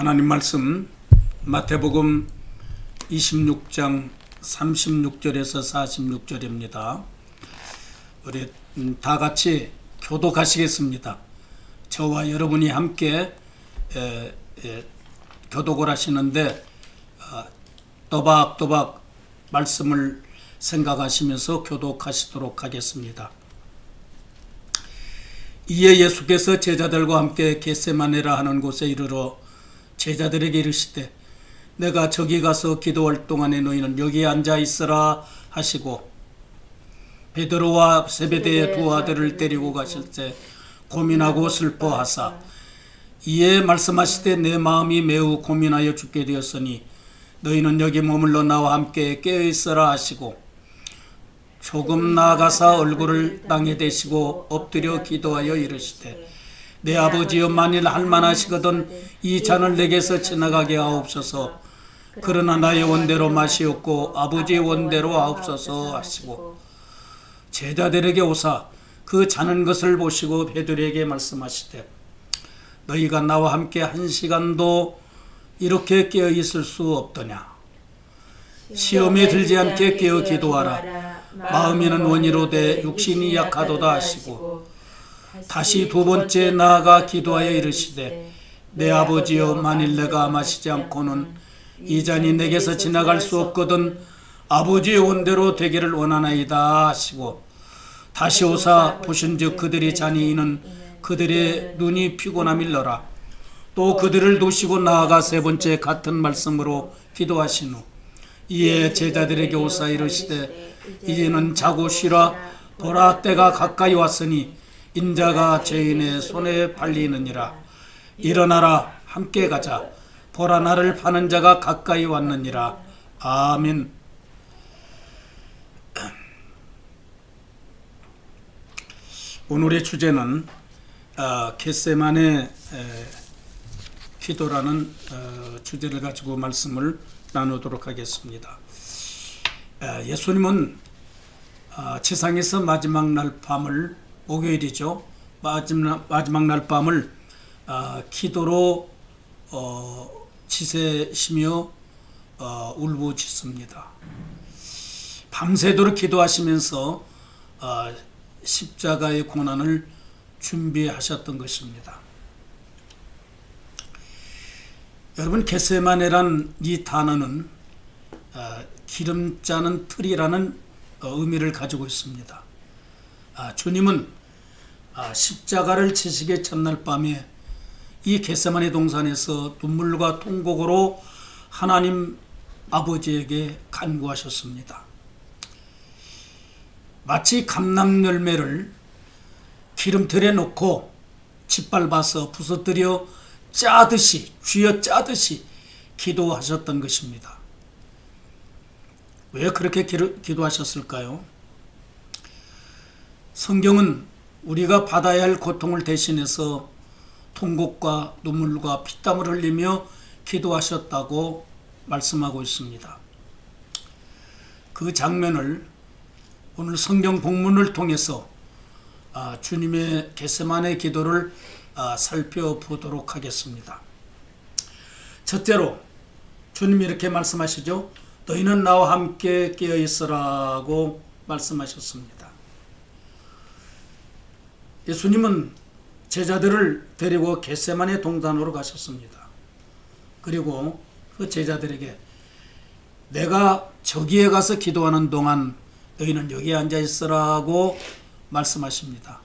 하나님 말씀 마태복음 26장 36절에서 46절입니다. 우리 다 같이 교독하시겠습니다. 저와 여러분이 함께 교독을 하시는데 또박또박 말씀을 생각하시면서 교독하시도록 하겠습니다. 이에 예수께서 제자들과 함께 겟세마네라 하는 곳에 이르러 제자들에게 이르시되 내가 저기 가서 기도할 동안에 너희는 여기 앉아 있으라 하시고 베드로와 세베대의 두 아들을 데리고 가실 때 고민하고 슬퍼하사 이에 말씀하시되 내 마음이 매우 고민하여 죽게 되었으니 너희는 여기 머물러 나와 함께 깨어 있으라 하시고 조금 나아가사 얼굴을 땅에 대시고 엎드려 기도하여 이르시되 내 아버지여 만일 할만하시거든 이 잔을 내게서 지나가게 하옵소서. 그러나 나의 원대로 마시옵고 아버지의 원대로 하옵소서 하시고 제자들에게 오사 그 자는 것을 보시고 베드로에게 말씀하시되 너희가 나와 함께 한 시간도 이렇게 깨어 있을 수 없더냐. 시험에 들지 않게 깨어 기도하라. 마음에는 원이로되 육신이 약하도다 하시고 다시 두 번째 나아가 기도하여 이르시되 내 아버지여 만일 내가 마시지 않고는 이 잔이 내게서 지나갈 수 없거든 아버지의 원대로 되기를 원하나이다 하시고 다시 오사 보신즉 그들이 잔이 이는 그들의 눈이 피곤함일러라. 또 그들을 두시고 나아가 세 번째 같은 말씀으로 기도하신 후 이에 제자들에게 오사 이르시되 이제는 자고 쉬라. 보라 때가 가까이 왔으니 인자가 죄인의 손에 팔리느니라. 일어나라 함께 가자. 보라 나를 파는 자가 가까이 왔느니라. 아멘. 오늘의 주제는 겟세마네 기도라는 주제를 가지고 말씀을 나누도록 하겠습니다. 예수님은 지상에서 마지막 날 밤을 목요일이죠. 마지막 날 밤을 기도로 지새시며 울부짖습니다. 밤새도록 기도하시면서 십자가의 고난을 준비하셨던 것입니다. 여러분, 겟세마네란 이 단어는 기름 짜는 틀이라는 의미를 가지고 있습니다. 주님은 십자가를 지시기 첫날 밤에 이 겟세마네 동산에서 눈물과 통곡으로 하나님 아버지에게 간구하셨습니다. 마치 감람열매를 기름틀에 놓고 짓밟아서 부서뜨려 짜듯이 쥐어 짜듯이 기도하셨던 것입니다. 왜 그렇게 기도하셨을까요? 성경은 우리가 받아야 할 고통을 대신해서 통곡과 눈물과 피땀을 흘리며 기도하셨다고 말씀하고 있습니다. 그 장면을 오늘 성경 본문을 통해서 주님의 겟세마네 기도를 살펴보도록 하겠습니다. 첫째로 주님이 이렇게 말씀하시죠. 너희는 나와 함께 깨어 있으라고 말씀하셨습니다. 예수님은 제자들을 데리고 겟세마네 동산으로 가셨습니다. 그리고 그 제자들에게 내가 저기에 가서 기도하는 동안 너희는 여기에 앉아 있으라고 말씀하십니다.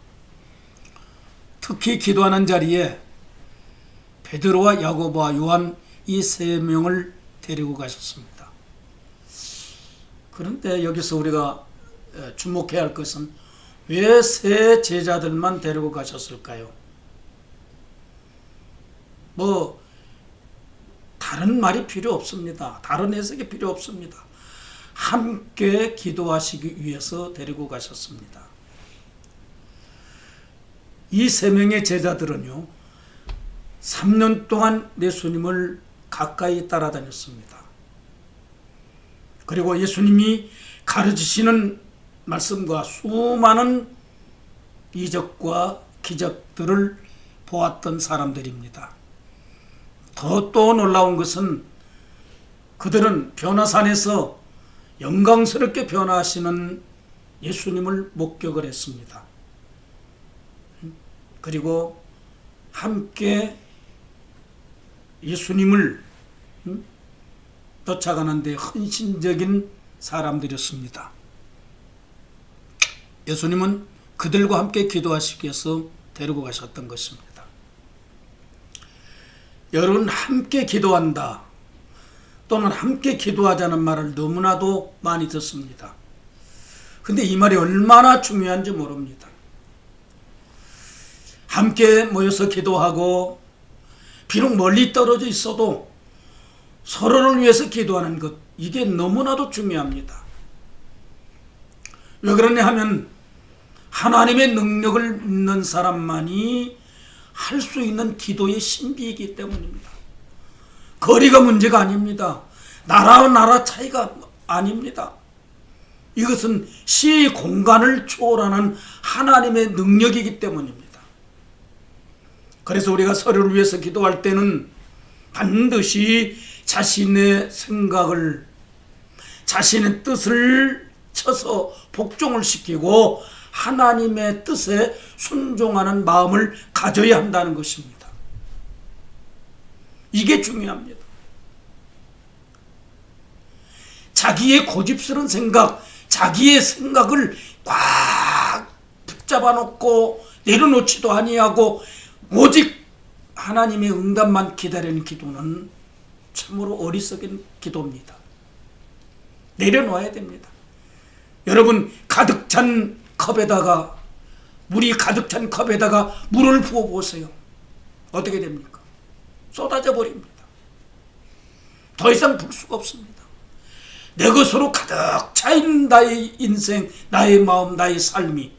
특히 기도하는 자리에 베드로와 야고보와 요한 이 세 명을 데리고 가셨습니다. 그런데 여기서 우리가 주목해야 할 것은 왜 세 제자들만 데리고 가셨을까요? 다른 말이 필요 없습니다. 다른 해석이 필요 없습니다. 함께 기도하시기 위해서 데리고 가셨습니다. 이 세 명의 제자들은요, 3년 동안 예수님을 가까이 따라다녔습니다. 그리고 예수님이 가르치시는 말씀과 수많은 이적과 기적들을 보았던 사람들입니다. 더 또 놀라운 것은 그들은 변화산에서 영광스럽게 변화하시는 예수님을 목격을 했습니다. 그리고 함께 예수님을 쫓아가는 데 헌신적인 사람들이었습니다. 예수님은 그들과 함께 기도하시기 위해서 데리고 가셨던 것입니다. 여러분, 함께 기도한다 또는 함께 기도하자는 말을 너무나도 많이 듣습니다. 근데 이 말이 얼마나 중요한지 모릅니다. 함께 모여서 기도하고 비록 멀리 떨어져 있어도 서로를 위해서 기도하는 것, 이게 너무나도 중요합니다. 왜 그러냐 하면 하나님의 능력을 믿는 사람만이 할 수 있는 기도의 신비이기 때문입니다. 거리가 문제가 아닙니다. 나라와 나라 차이가 아닙니다. 이것은 시 공간을 초월하는 하나님의 능력이기 때문입니다. 그래서 우리가 서로를 위해서 기도할 때는 반드시 자신의 생각을, 자신의 뜻을 쳐서 복종을 시키고 하나님의 뜻에 순종하는 마음을 가져야 한다는 것입니다. 이게 중요합니다. 자기의 고집스러운 생각, 자기의 생각을 꽉 붙잡아 놓고 내려놓지도 아니하고 오직 하나님의 응답만 기다리는 기도는 참으로 어리석은 기도입니다. 내려놓아야 됩니다. 여러분, 가득 찬 컵에다가, 물이 가득 찬 컵에다가 물을 부어 보세요. 어떻게 됩니까? 쏟아져 버립니다. 더 이상 불 수가 없습니다. 내 것으로 가득 차인 나의 인생, 나의 마음, 나의 삶이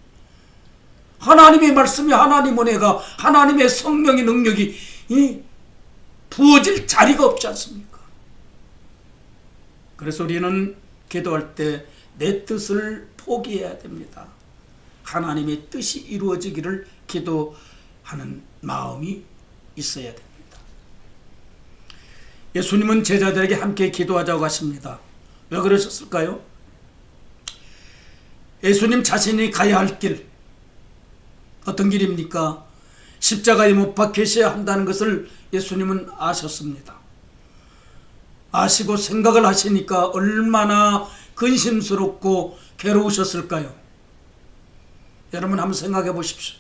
하나님의 말씀이, 하나님 은혜가, 하나님의 성령의 능력이 부어질 자리가 없지 않습니까? 그래서 우리는 기도할 때 내 뜻을 포기해야 됩니다. 하나님의 뜻이 이루어지기를 기도하는 마음이 있어야 됩니다. 예수님은 제자들에게 함께 기도하자고 하십니다. 왜 그러셨을까요? 예수님 자신이 가야 할 길, 어떤 길입니까? 십자가에 못 박히셔야 한다는 것을 예수님은 아셨습니다. 아시고 생각을 하시니까 얼마나 근심스럽고 괴로우셨을까요? 여러분 한번 생각해 보십시오.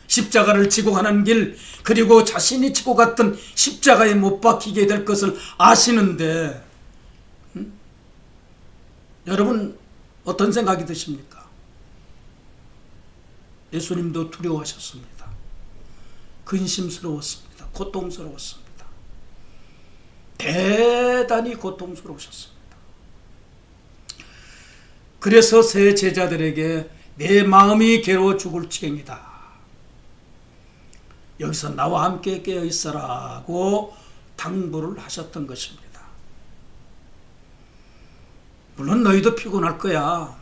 십자가를 지고 가는 길, 그리고 자신이 지고 갔던 십자가에 못 박히게 될 것을 아시는데 여러분 어떤 생각이 드십니까? 예수님도 두려워하셨습니다. 근심스러웠습니다. 고통스러웠습니다. 대단히 고통스러우셨습니다. 그래서 새 제자들에게 내 마음이 괴로워 죽을 지경이다. 여기서 나와 함께 깨어 있어라고 당부를 하셨던 것입니다. 물론 너희도 피곤할 거야.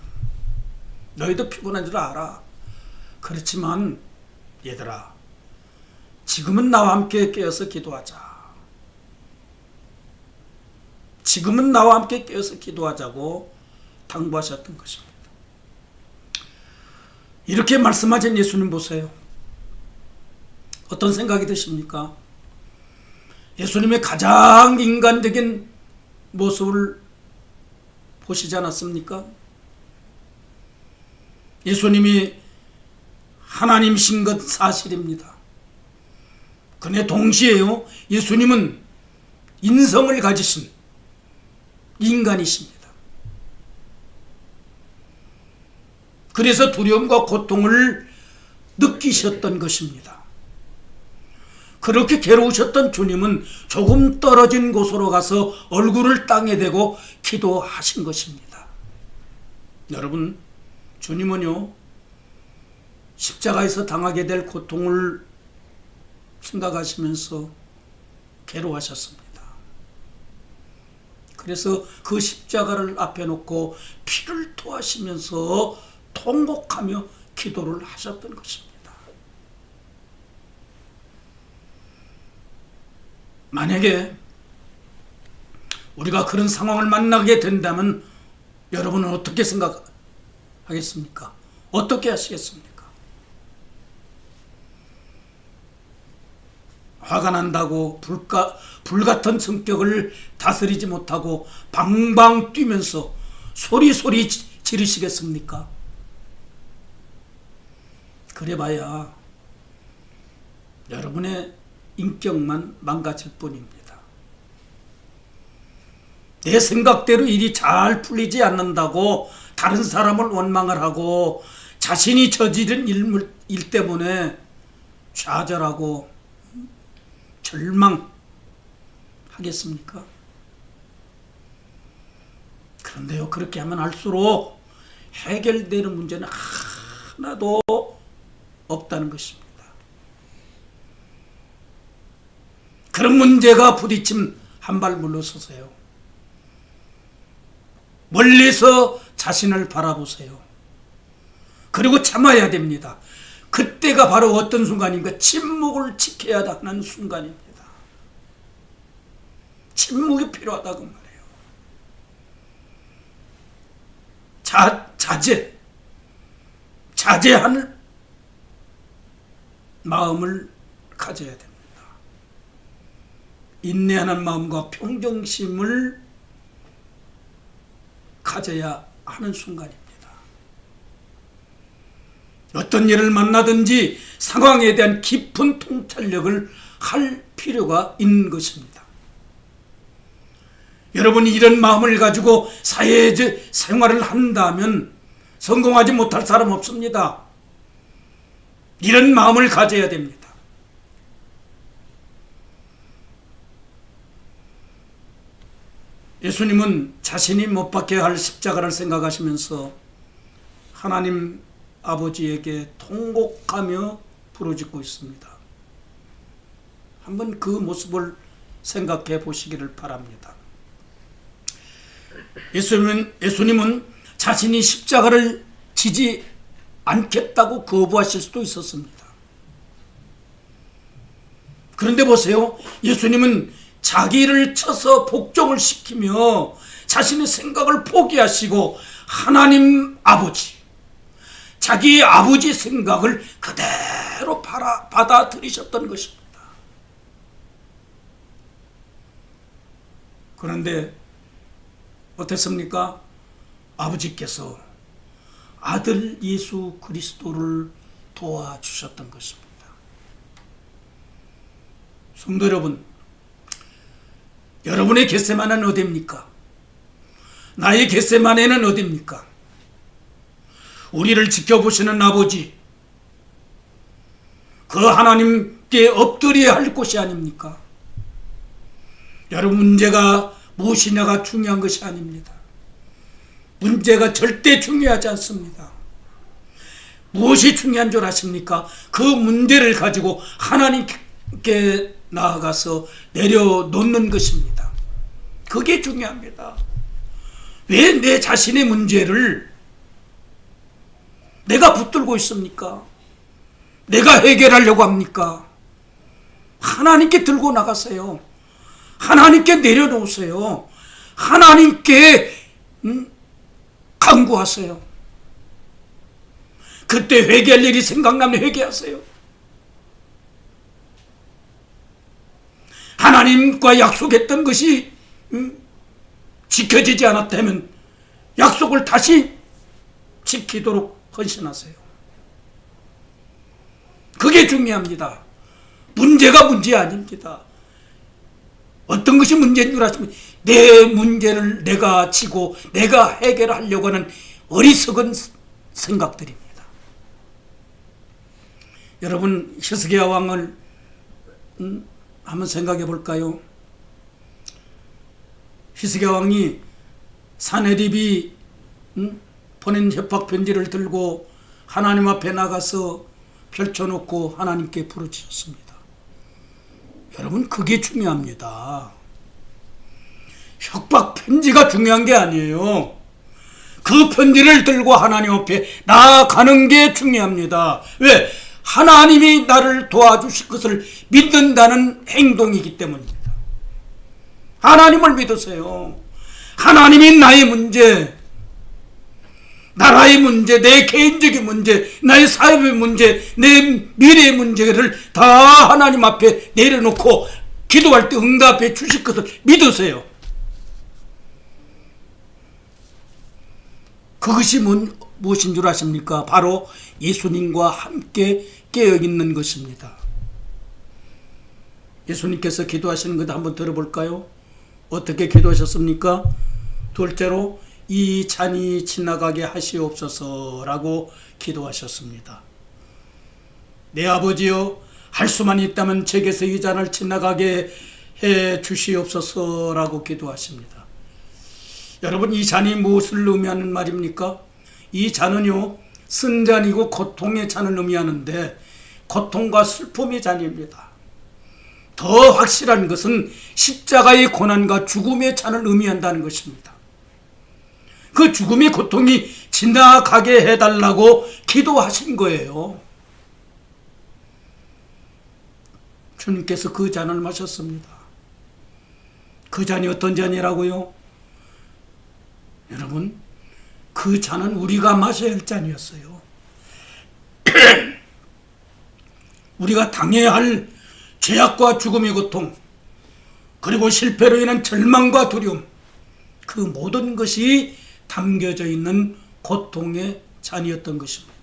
너희도 피곤한 줄 알아. 그렇지만 얘들아, 지금은 나와 함께 깨어서 기도하자. 지금은 나와 함께 깨어서 기도하자고 당부하셨던 것입니다. 이렇게 말씀하신 예수님 보세요. 어떤 생각이 드십니까? 예수님의 가장 인간적인 모습을 보시지 않았습니까? 예수님이 하나님이신 것 사실입니다. 그런데 동시에요, 예수님은 인성을 가지신 인간이십니다. 그래서 두려움과 고통을 느끼셨던 것입니다. 그렇게 괴로우셨던 주님은 조금 떨어진 곳으로 가서 얼굴을 땅에 대고 기도하신 것입니다. 여러분, 주님은요, 십자가에서 당하게 될 고통을 생각하시면서 괴로워하셨습니다. 그래서 그 십자가를 앞에 놓고 피를 토하시면서 통곡하며 기도를 하셨던 것입니다. 만약에 우리가 그런 상황을 만나게 된다면 여러분은 어떻게 생각하겠습니까? 어떻게 하시겠습니까? 화가 난다고 불같은 성격을 다스리지 못하고 방방 뛰면서 소리소리 지르시겠습니까? 그래봐야 여러분의 인격만 망가질 뿐입니다. 내 생각대로 일이 잘 풀리지 않는다고 다른 사람을 원망을 하고 자신이 저지른 일 때문에 좌절하고 절망하겠습니까? 그런데요, 그렇게 하면 할수록 해결되는 문제는 하나도 없다는 것입니다. 그런 문제가 부딪히면 한 발 물러서세요. 멀리서 자신을 바라보세요. 그리고 참아야 됩니다. 그때가 바로 어떤 순간인가? 침묵을 지켜야 하는 순간입니다. 침묵이 필요하다고 말해요. 자제하는 마음을 가져야 됩니다. 인내하는 마음과 평정심을 가져야 하는 순간입니다. 어떤 일을 만나든지 상황에 대한 깊은 통찰력을 할 필요가 있는 것입니다. 여러분이 이런 마음을 가지고 사회적 생활을 한다면 성공하지 못할 사람 없습니다. 이런 마음을 가져야 됩니다. 예수님은 자신이 못 박혀야 할 십자가를 생각하시면서 하나님 아버지에게 통곡하며 부르짖고 있습니다. 한번 그 모습을 생각해 보시기를 바랍니다. 예수님은 자신이 십자가를 지지 않겠다고 거부하실 수도 있었습니다. 그런데 보세요. 예수님은 자기를 쳐서 복종을 시키며 자신의 생각을 포기하시고 하나님 아버지, 자기의 아버지 생각을 그대로 받아들이셨던 것입니다. 그런데 어땠습니까? 아버지께서 아들 예수 그리스도를 도와주셨던 것입니다. 성도 여러분, 여러분의 겟세마네는 어디입니까? 나의 겟세마네는 어디입니까? 우리를 지켜보시는 아버지, 그 하나님께 엎드려야 할 곳이 아닙니까? 여러분, 문제가 무엇이냐가 중요한 것이 아닙니다. 문제가 절대 중요하지 않습니다. 무엇이 중요한 줄 아십니까? 그 문제를 가지고 하나님께 나아가서 내려놓는 것입니다. 그게 중요합니다. 왜 내 자신의 문제를 내가 붙들고 있습니까? 내가 해결하려고 합니까? 하나님께 들고 나가세요. 하나님께 내려놓으세요. 하나님께 간구하세요. 그때 회개할 일이 생각나면 회개하세요. 하나님과 약속했던 것이 지켜지지 않았다면 약속을 다시 지키도록 헌신하세요. 그게 중요합니다. 문제가 문제 아닙니다. 어떤 것이 문제인 줄 아시면 내 문제를 내가 지고 내가 해결하려고 하는 어리석은 생각들입니다. 여러분, 히스기야 왕을 한번 생각해 볼까요? 히스기야 왕이 사네립이 보낸 협박 편지를 들고 하나님 앞에 나가서 펼쳐놓고 하나님께 부르짖었습니다. 여러분, 그게 중요합니다. 협박 편지가 중요한 게 아니에요. 그 편지를 들고 하나님 앞에 나아가는 게 중요합니다. 왜? 하나님이 나를 도와주실 것을 믿는다는 행동이기 때문입니다. 하나님을 믿으세요. 하나님이 나의 문제, 나라의 문제, 내 개인적인 문제, 나의 사회의 문제, 내 미래의 문제를 다 하나님 앞에 내려놓고 기도할 때 응답해 주실 것을 믿으세요. 그것이 무엇인 줄 아십니까? 바로 예수님과 함께 깨어있는 것입니다. 예수님께서 기도하시는 것 한번 들어볼까요? 어떻게 기도하셨습니까? 둘째로 이 잔이 지나가게 하시옵소서라고 기도하셨습니다. 내 아버지여, 할 수만 있다면 제게서 이 잔을 지나가게 해 주시옵소서라고 기도하십니다. 여러분, 이 잔이 무엇을 의미하는 말입니까? 이 잔은요, 쓴잔이고 고통의 잔을 의미하는데 고통과 슬픔의 잔입니다. 더 확실한 것은 십자가의 고난과 죽음의 잔을 의미한다는 것입니다. 그 죽음의 고통이 지나가게 해달라고 기도하신 거예요. 주님께서 그 잔을 마셨습니다. 그 잔이 어떤 잔이라고요? 여러분, 그 잔은 우리가 마셔야 할 잔이었어요. 우리가 당해야 할 죄악과 죽음의 고통, 그리고 실패로 인한 절망과 두려움, 그 모든 것이 담겨져 있는 고통의 잔이었던 것입니다.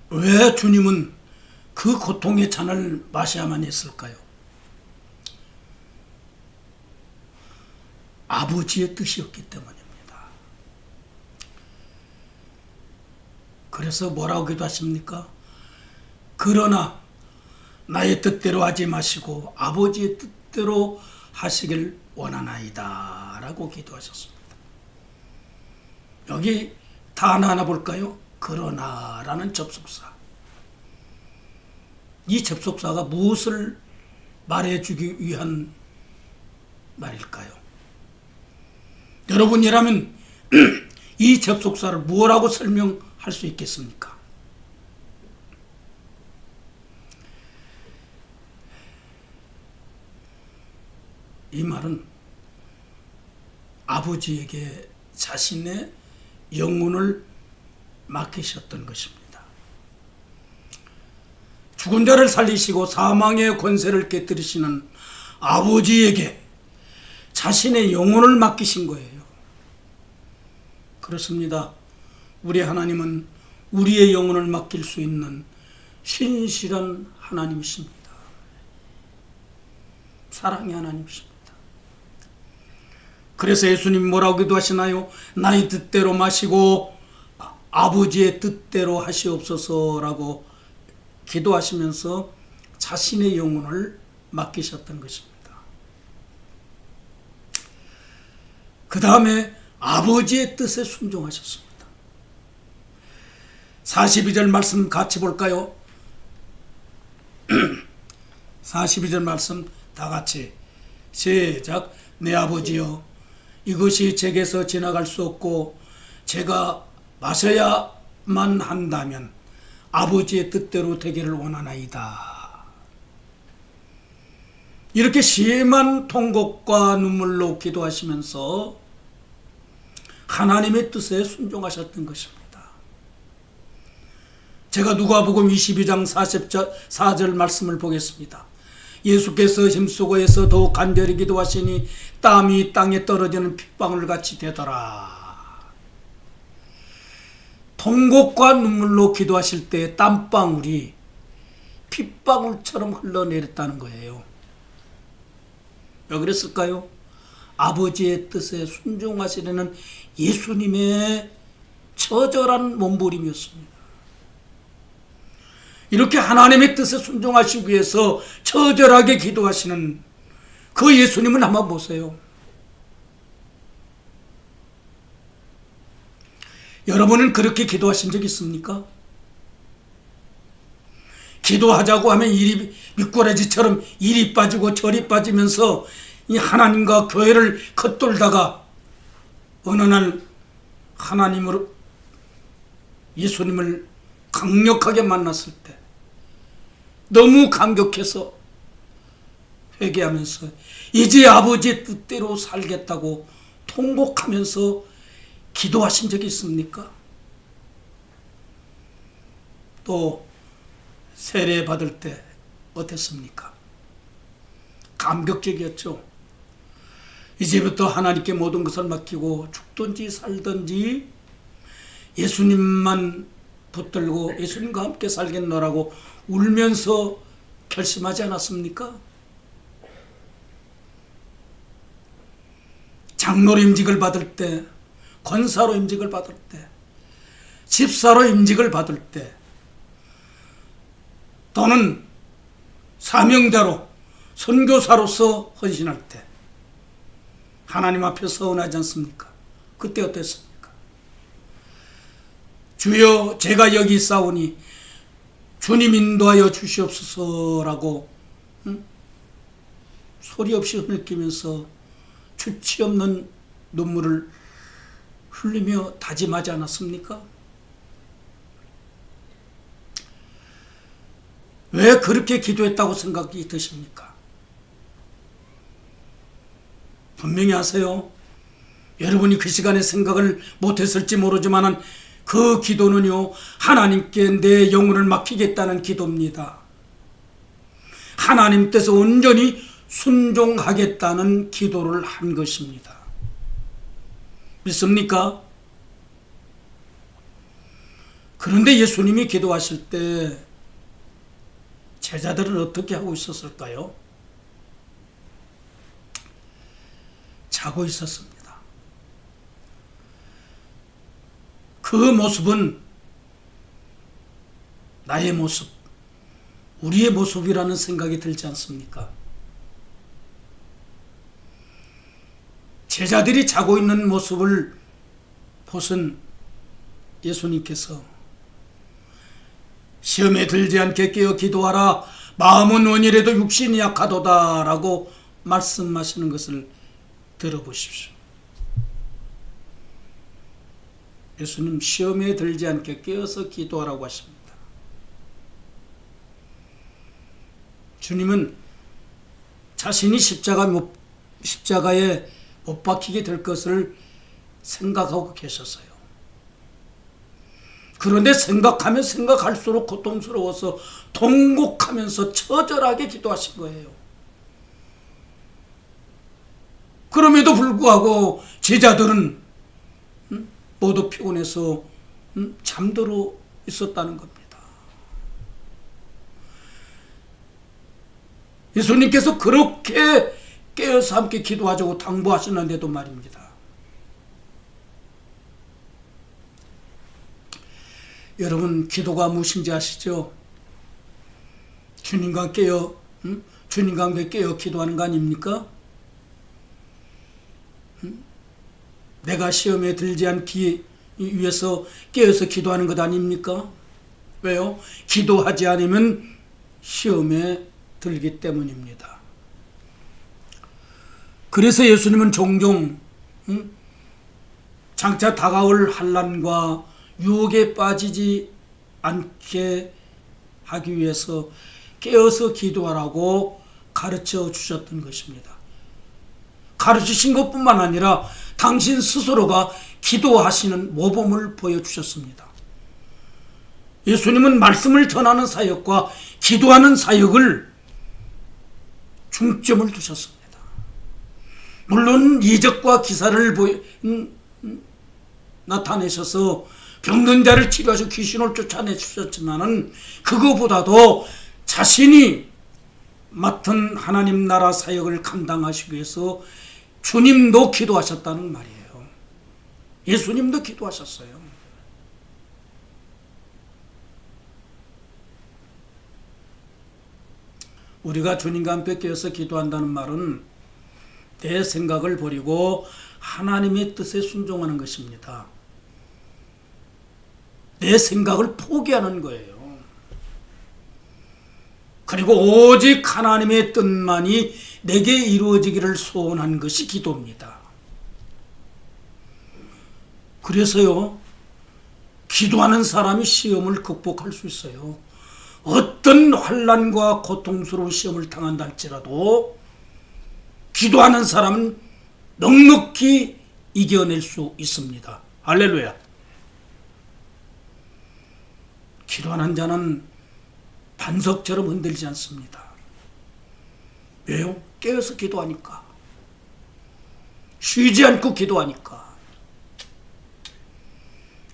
왜 주님은 그 고통의 잔을 마셔야만 했을까요? 아버지의 뜻이었기 때문입니다. 그래서 뭐라고 기도하십니까? 그러나 나의 뜻대로 하지 마시고 아버지의 뜻대로 하시길 원하나이다 라고 기도하셨습니다. 여기 다 하나 볼까요? 그러나 라는 접속사. 이 접속사가 무엇을 말해주기 위한 말일까요? 여러분이라면 이 접속사를 뭐라고 설명할 수 있겠습니까? 이 말은 아버지에게 자신의 영혼을 맡기셨던 것입니다. 죽은 자를 살리시고 사망의 권세를 깨뜨리시는 아버지에게 자신의 영혼을 맡기신 거예요. 그렇습니다. 우리 하나님은 우리의 영혼을 맡길 수 있는 신실한 하나님이십니다. 사랑의 하나님이십니다. 그래서 예수님 뭐라고 기도하시나요? 나의 뜻대로 마시고 아버지의 뜻대로 하시옵소서라고 기도하시면서 자신의 영혼을 맡기셨던 것입니다. 그 다음에 아버지의 뜻에 순종하셨습니다. 42절 말씀 같이 볼까요? 42절 말씀 다 같이 시작. 내 아버지여, 이것이 제게서 지나갈 수 없고 제가 마셔야만 한다면 아버지의 뜻대로 되기를 원하나이다. 이렇게 심한 통곡과 눈물로 기도하시면서 하나님의 뜻에 순종하셨던 것입니다. 제가 누가복음 22장 44절 말씀을 보겠습니다. 예수께서 힘쓰고 해서 더욱 간절히 기도하시니 땀이 땅에 떨어지는 핏방울 같이 되더라. 통곡과 눈물로 기도하실 때 땀방울이 핏방울처럼 흘러내렸다는 거예요. 왜 그랬을까요? 아버지의 뜻에 순종하시려는 예수님의 처절한 몸부림이었습니다. 이렇게 하나님의 뜻에 순종하시기 위해서 처절하게 기도하시는 그 예수님을 한번 보세요. 여러분은 그렇게 기도하신 적 있습니까? 기도하자고 하면 일이 미꾸라지처럼 이리 빠지고 저리 빠지면서 이 하나님과 교회를 겉돌다가 어느 날 하나님으로 예수님을 강력하게 만났을 때 너무 감격해서 회개하면서 이제 아버지의 뜻대로 살겠다고 통곡하면서 기도하신 적이 있습니까? 또 세례 받을 때 어땠습니까? 감격적이었죠. 이제부터 하나님께 모든 것을 맡기고 죽든지 살든지 예수님만 붙들고 예수님과 함께 살겠노라고 울면서 결심하지 않았습니까? 장로로 임직을 받을 때, 권사로 임직을 받을 때, 집사로 임직을 받을 때, 또는 사명자로 선교사로서 헌신할 때 하나님 앞에 서운하지 않습니까? 그때 어땠습니까? 주여 제가 여기 있사오니 주님 인도하여 주시옵소서라고 소리 없이 흐느끼면서 주치 없는 눈물을 흘리며 다짐하지 않았습니까? 왜 그렇게 기도했다고 생각이 드십니까? 분명히 아세요. 여러분이 그 시간에 생각을 못했을지 모르지만 그 기도는요, 하나님께 내 영혼을 맡기겠다는 기도입니다. 하나님 뜻에 온전히 순종하겠다는 기도를 한 것입니다. 믿습니까? 그런데 예수님이 기도하실 때 제자들은 어떻게 하고 있었을까요? 자고 있었습니다. 그 모습은 나의 모습, 우리의 모습이라는 생각이 들지 않습니까? 제자들이 자고 있는 모습을 보신 예수님께서 시험에 들지 않게 깨어 기도하라, 마음은 원이라도 육신이 약하도다 라고 말씀하시는 것을 들어보십시오. 예수님 시험에 들지 않게 깨어서 기도하라고 하십니다. 주님은 자신이 십자가에 못 박히게 될 것을 생각하고 계셨어요. 그런데 생각하면 생각할수록 고통스러워서 통곡하면서 처절하게 기도하신 거예요. 그럼에도 불구하고 제자들은 모두 피곤해서 잠들어 있었다는 겁니다. 예수님께서 그렇게 깨어서 함께 기도하자고 당부하시는데도 말입니다. 여러분, 기도가 무엇인지 아시죠? 주님과 함께 깨어 기도하는 거 아닙니까? 내가 시험에 들지 않기 위해서 깨어서 기도하는 것 아닙니까? 왜요? 기도하지 않으면 시험에 들기 때문입니다. 그래서 예수님은 종종 장차 다가올 환난과 유혹에 빠지지 않게 하기 위해서 깨어서 기도하라고 가르쳐 주셨던 것입니다. 가르치신 것뿐만 아니라 당신 스스로가 기도하시는 모범을 보여주셨습니다. 예수님은 말씀을 전하는 사역과 기도하는 사역을 중점을 두셨습니다. 물론 이적과 기사를 나타내셔서 병든 자를 치료하시고 귀신을 쫓아내 주셨지만은 그거보다도 자신이 맡은 하나님 나라 사역을 감당하시기 위해서 주님도 기도하셨다는 말이에요. 예수님도 기도하셨어요. 우리가 주님과 함께 깨어서 기도한다는 말은 내 생각을 버리고 하나님의 뜻에 순종하는 것입니다. 내 생각을 포기하는 거예요. 그리고 오직 하나님의 뜻만이 내게 이루어지기를 소원한 것이 기도입니다. 그래서요, 기도하는 사람이 시험을 극복할 수 있어요. 어떤 환난과 고통스러운 시험을 당한다 할지라도 기도하는 사람은 넉넉히 이겨낼 수 있습니다. 할렐루야. 기도하는 자는 반석처럼 흔들리지 않습니다. 왜요? 깨어서 기도하니까. 쉬지 않고 기도하니까.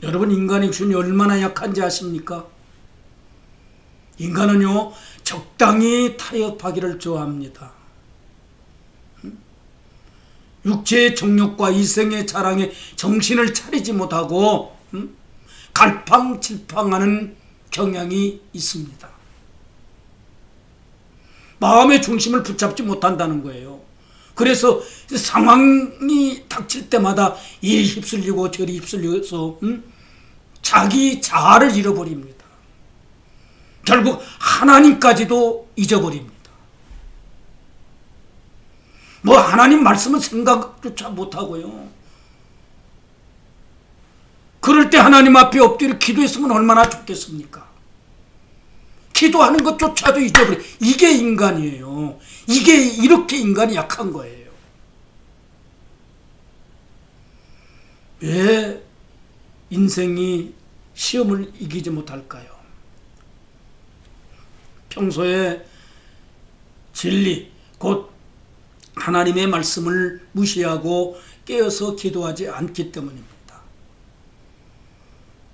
여러분, 인간의 육신이 얼마나 약한지 아십니까? 인간은요, 적당히 타협하기를 좋아합니다. 육체의 정욕과 이생의 자랑에 정신을 차리지 못하고 갈팡질팡하는 경향이 있습니다. 마음의 중심을 붙잡지 못한다는 거예요. 그래서 상황이 닥칠 때마다 이리 휩쓸리고 저리 휩쓸려서 자기 자아를 잃어버립니다. 결국 하나님까지도 잊어버립니다. 뭐 하나님 말씀은 생각조차 못하고요. 그럴 때 하나님 앞에 엎드려 기도했으면 얼마나 좋겠습니까? 기도하는 것조차도 잊어버려. 이게 인간이에요. 이게 이렇게 인간이 약한 거예요. 왜 인생이 시험을 이기지 못할까요? 평소에 진리, 곧 하나님의 말씀을 무시하고 깨어서 기도하지 않기 때문입니다.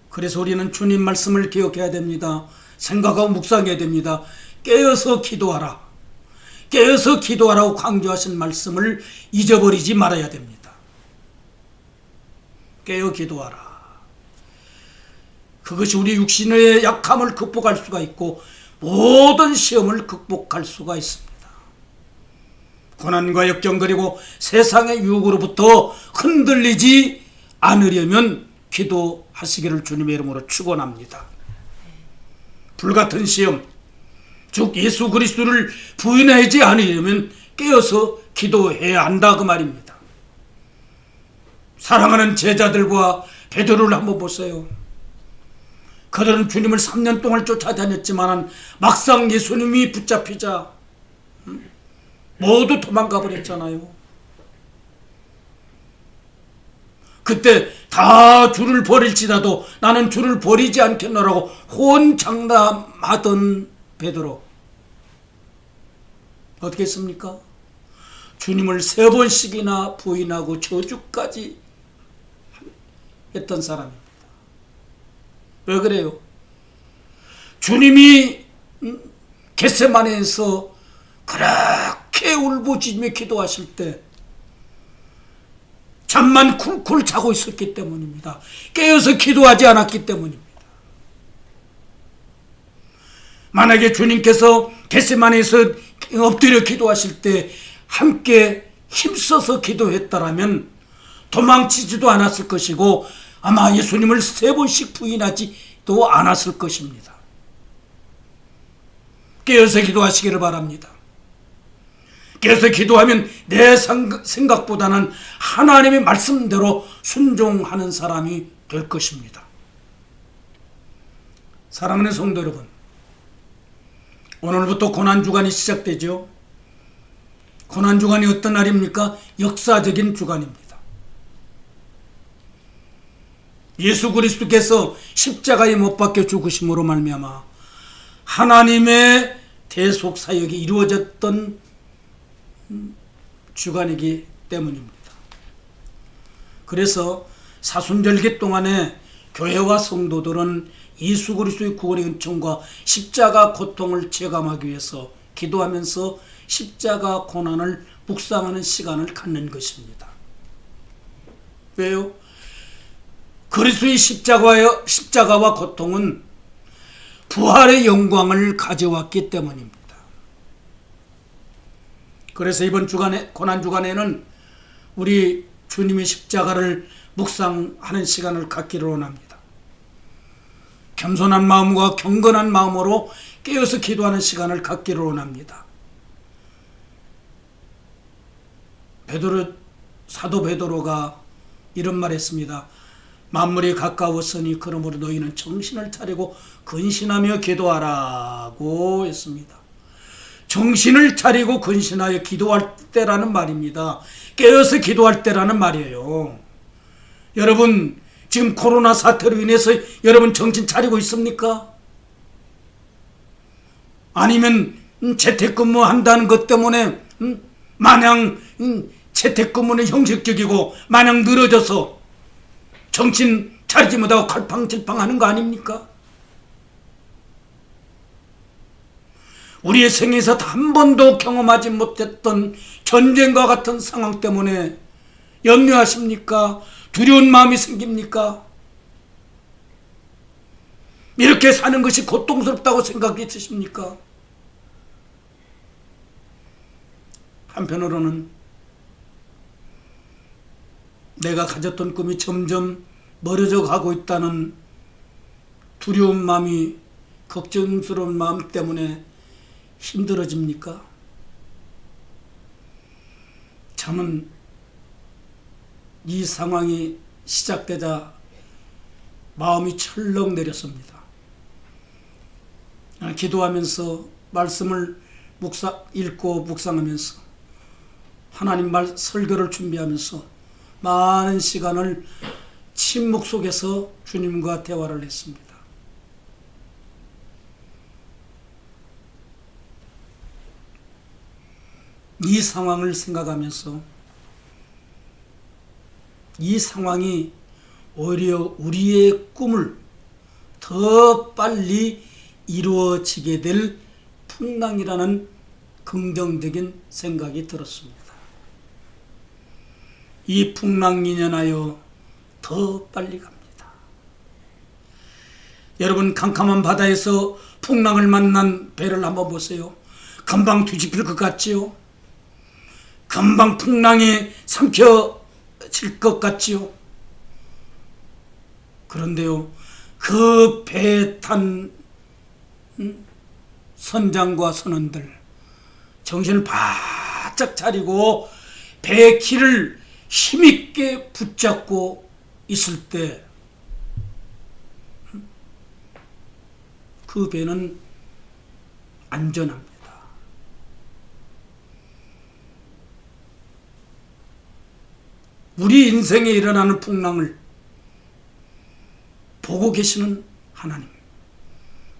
그래서 우리는 주님 말씀을 기억해야 됩니다. 생각하고 묵상해야 됩니다. 깨어서 기도하라. 깨어서 기도하라고 강조하신 말씀을 잊어버리지 말아야 됩니다. 깨어 기도하라. 그것이 우리 육신의 약함을 극복할 수가 있고 모든 시험을 극복할 수가 있습니다. 고난과 역경 그리고 세상의 유혹으로부터 흔들리지 않으려면 기도하시기를 주님의 이름으로 축원합니다. 불같은 시험, 즉 예수 그리스도를 부인하지 않으려면 깨어서 기도해야 한다 그 말입니다. 사랑하는 제자들과 베드로를 한번 보세요. 그들은 주님을 3년 동안 쫓아다녔지만 막상 예수님이 붙잡히자 모두 도망가 버렸잖아요. 그때 다 주를 버릴지라도 나는 주를 버리지 않겠노라고 호언장담하던 베드로 어떻게 했습니까? 주님을 3번씩이나 부인하고 저주까지 했던 사람입니다. 왜 그래요? 주님이 겟세마네에서 그렇게 울부짖으며 기도하실 때 잠만 쿨쿨 자고 있었기 때문입니다. 깨어서 기도하지 않았기 때문입니다. 만약에 주님께서 겟세마네에서 엎드려 기도하실 때 함께 힘써서 기도했다라면 도망치지도 않았을 것이고 아마 예수님을 3번씩 부인하지도 않았을 것입니다. 깨어서 기도하시기를 바랍니다. 깨어서 기도하면 내 생각보다는 하나님의 말씀대로 순종하는 사람이 될 것입니다. 사랑하는 성도 여러분, 오늘부터 고난주간이 시작되죠. 고난주간이 어떤 날입니까? 역사적인 주간입니다. 예수 그리스도께서 십자가에 못 박혀 죽으심으로 말미암아 하나님의 대속 사역이 이루어졌던 주간이기 때문입니다. 그래서 사순절기 동안에 교회와 성도들은 예수 그리스도의 구원의 은총과 십자가 고통을 체감하기 위해서 기도하면서 십자가 고난을 묵상하는 시간을 갖는 것입니다. 왜요? 그리스도의 십자가와 고통은 부활의 영광을 가져왔기 때문입니다. 그래서 이번 주간에, 고난주간에는 우리 주님의 십자가를 묵상하는 시간을 갖기를 원합니다. 겸손한 마음과 경건한 마음으로 깨어서 기도하는 시간을 갖기를 원합니다. 사도 베드로가 이런 말 했습니다. 만물이 가까웠으니 그러므로 너희는 정신을 차리고 근신하며 기도하라고 했습니다. 정신을 차리고 근신하여 기도할 때라는 말입니다. 깨어서 기도할 때라는 말이에요. 여러분, 지금 코로나 사태로 인해서 여러분 정신 차리고 있습니까? 아니면 재택근무 한다는 것 때문에 마냥 재택근무는 형식적이고 마냥 늘어져서 정신 차리지 못하고 갈팡질팡 하는 거 아닙니까? 우리의 생에서 한 번도 경험하지 못했던 전쟁과 같은 상황 때문에 염려하십니까? 두려운 마음이 생깁니까? 이렇게 사는 것이 고통스럽다고 생각이 드십니까? 한편으로는 내가 가졌던 꿈이 점점 멀어져 가고 있다는 두려운 마음이, 걱정스러운 마음 때문에 힘들어집니까? 저는 이 상황이 시작되자 마음이 철렁 내렸습니다. 기도하면서 말씀을 읽고 묵상하면서 하나님 말 설교를 준비하면서 많은 시간을 침묵 속에서 주님과 대화를 했습니다. 이 상황을 생각하면서 이 상황이 오히려 우리의 꿈을 더 빨리 이루어지게 될 풍랑이라는 긍정적인 생각이 들었습니다. 이 풍랑 인연하여 더 빨리 갑니다. 여러분, 캄캄한 바다에서 풍랑을 만난 배를 한번 보세요. 금방 뒤집힐 것 같지요? 금방 풍랑에 삼켜질 것 같지요? 그런데요, 그 배에 탄 선장과 선원들 정신을 바짝 차리고 배의 키를 힘있게 붙잡고 있을 때 그 배는 안전합니다. 우리 인생에 일어나는 풍랑을 보고 계시는 하나님,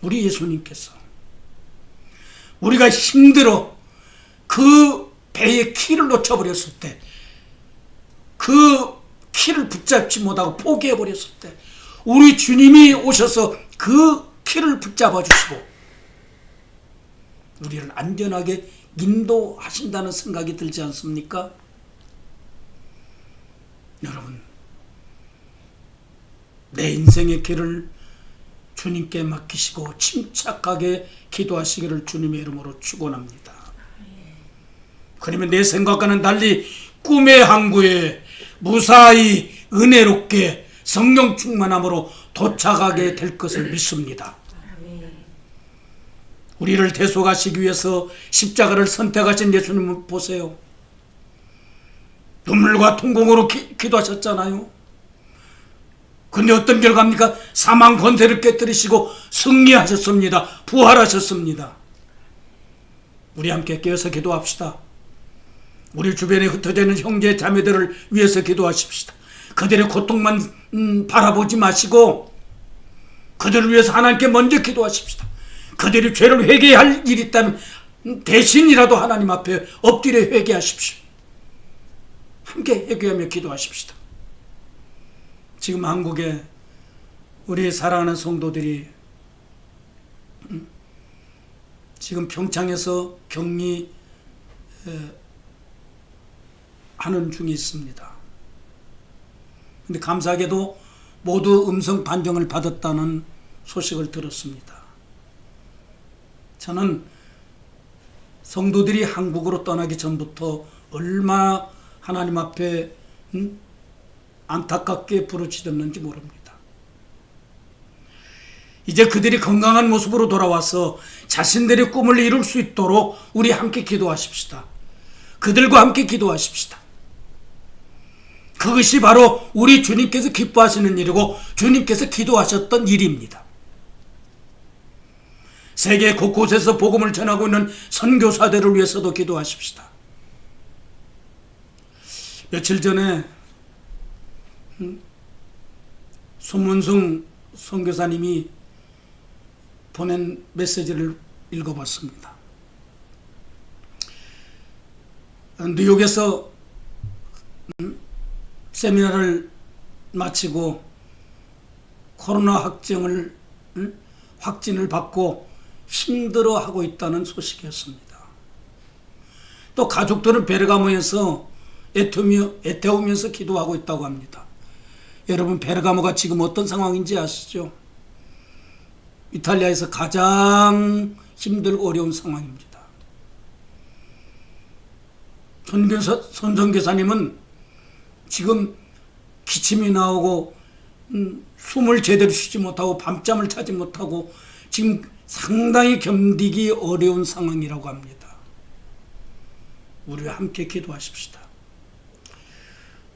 우리 예수님께서 우리가 힘들어 그 배의 키를 놓쳐버렸을 때, 그 키를 붙잡지 못하고 포기해버렸을 때 우리 주님이 오셔서 그 키를 붙잡아 주시고 우리를 안전하게 인도하신다는 생각이 들지 않습니까? 여러분, 내 인생의 길을 주님께 맡기시고 침착하게 기도하시기를 주님의 이름으로 축원합니다. 그러면 내 생각과는 달리 꿈의 항구에 무사히 은혜롭게 성령 충만함으로 도착하게 될 것을 믿습니다. 우리를 대속하시기 위해서 십자가를 선택하신 예수님을 보세요. 눈물과 통곡으로 기도하셨잖아요. 근데 어떤 결과입니까? 사망 권세를 깨뜨리시고 승리하셨습니다. 부활하셨습니다. 우리 함께 깨어서 기도합시다. 우리 주변에 흩어져 있는 형제 자매들을 위해서 기도하십시다. 그들의 고통만 바라보지 마시고 그들을 위해서 하나님께 먼저 기도하십시다. 그들이 죄를 회개할 일이 있다면 대신이라도 하나님 앞에 엎드려 회개하십시오. 함께 회개하며 기도하십시다. 지금 한국에 우리 사랑하는 성도들이 지금 평창에서 격리 하는 중에 있습니다. 근데 감사하게도 모두 음성 판정을 받았다는 소식을 들었습니다. 저는 성도들이 한국으로 떠나기 전부터 얼마나 하나님 앞에 안타깝게 부르짖었는지 모릅니다. 이제 그들이 건강한 모습으로 돌아와서 자신들의 꿈을 이룰 수 있도록 우리 함께 기도하십시다. 그들과 함께 기도하십시다. 그것이 바로 우리 주님께서 기뻐하시는 일이고 주님께서 기도하셨던 일입니다. 세계 곳곳에서 복음을 전하고 있는 선교사들을 위해서도 기도하십시다. 며칠 전에 손문승 선교사님이 보낸 메시지를 읽어봤습니다. 뉴욕에서 세미나를 마치고 코로나 확진을 받고 힘들어하고 있다는 소식이었습니다. 또 가족들은 베르가모에서 애태우면서 기도하고 있다고 합니다. 여러분, 베르가모가 지금 어떤 상황인지 아시죠? 이탈리아에서 가장 힘들고 어려운 상황입니다. 선전교사님은 지금 기침이 나오고 숨을 제대로 쉬지 못하고 밤잠을 자지 못하고 지금 상당히 견디기 어려운 상황이라고 합니다. 우리와 함께 기도하십시다.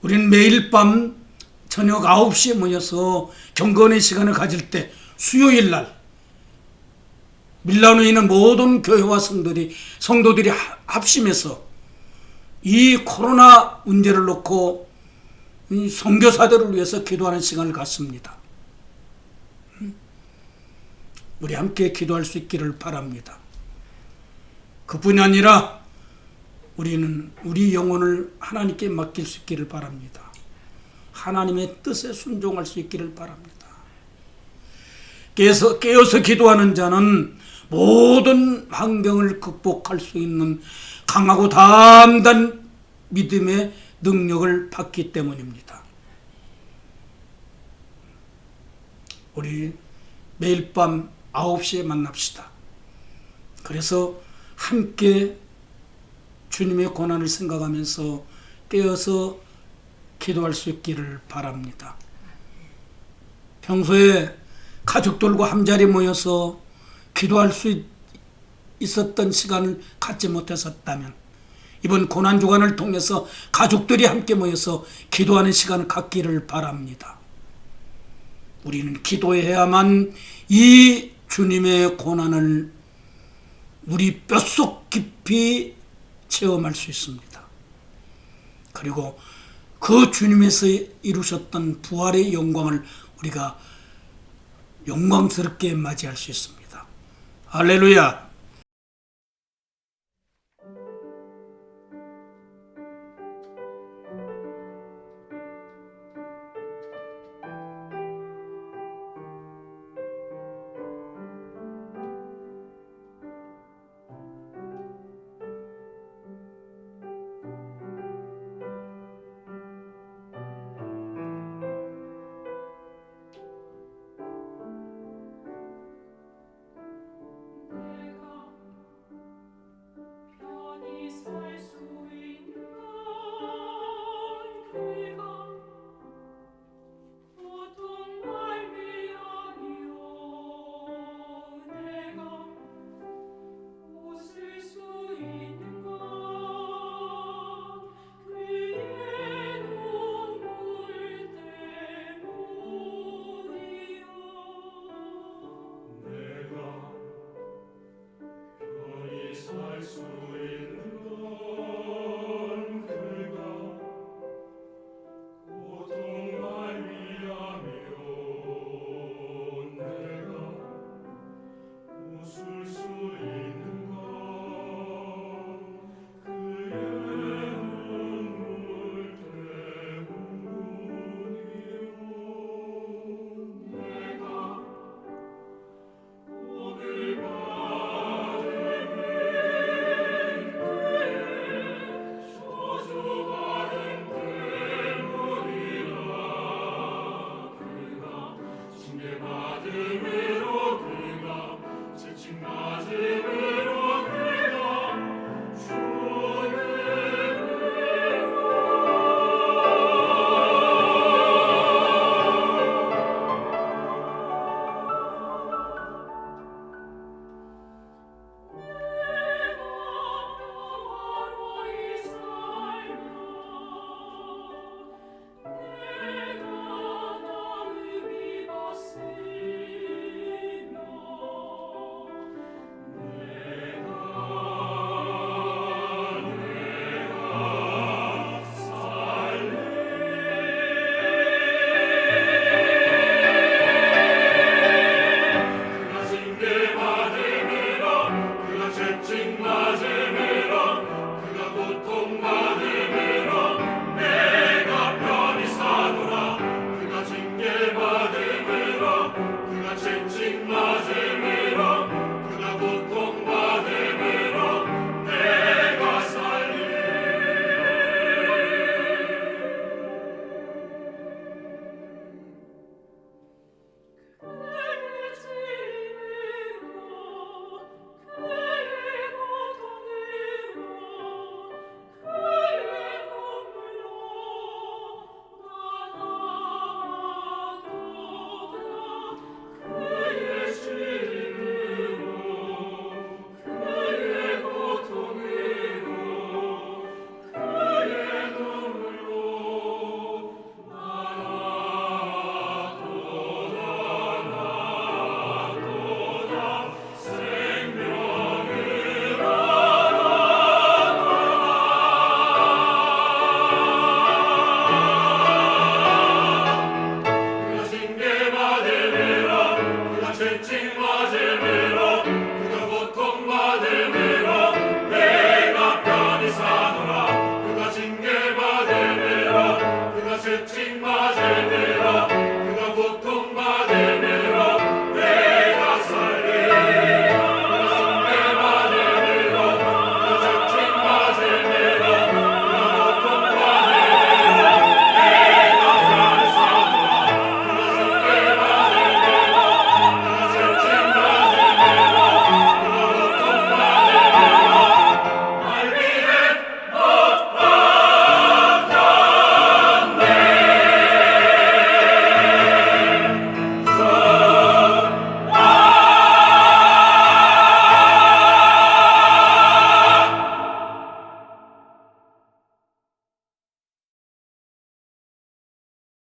우리는 매일 밤 저녁 9시에 모여서 경건의 시간을 가질 때 수요일 날 밀라노에 있는 모든 교회와 성도들이 합심해서 이 코로나 문제를 놓고 이 선교사들을 위해서 기도하는 시간을 갖습니다. 우리 함께 기도할 수 있기를 바랍니다. 그뿐이 아니라 우리는 우리 영혼을 하나님께 맡길 수 있기를 바랍니다. 하나님의 뜻에 순종할 수 있기를 바랍니다. 깨어서 기도하는 자는 모든 환경을 극복할 수 있는 강하고 담대한 믿음의 능력을 받기 때문입니다. 우리 매일 밤 9시에 만납시다. 그래서 함께 주님의 고난을 생각하면서 깨어서 기도할 수 있기를 바랍니다. 평소에 가족들과 한자리에 모여서 기도할 수 있었던 시간을 갖지 못했었다면 이번 고난주간을 통해서 가족들이 함께 모여서 기도하는 시간을 갖기를 바랍니다. 우리는 기도해야만 이 주님의 고난을 우리 뼛속 깊이 체험할 수 있습니다. 그리고 그 주님에서 이루셨던 부활의 영광을 우리가 영광스럽게 맞이할 수 있습니다. 할렐루야!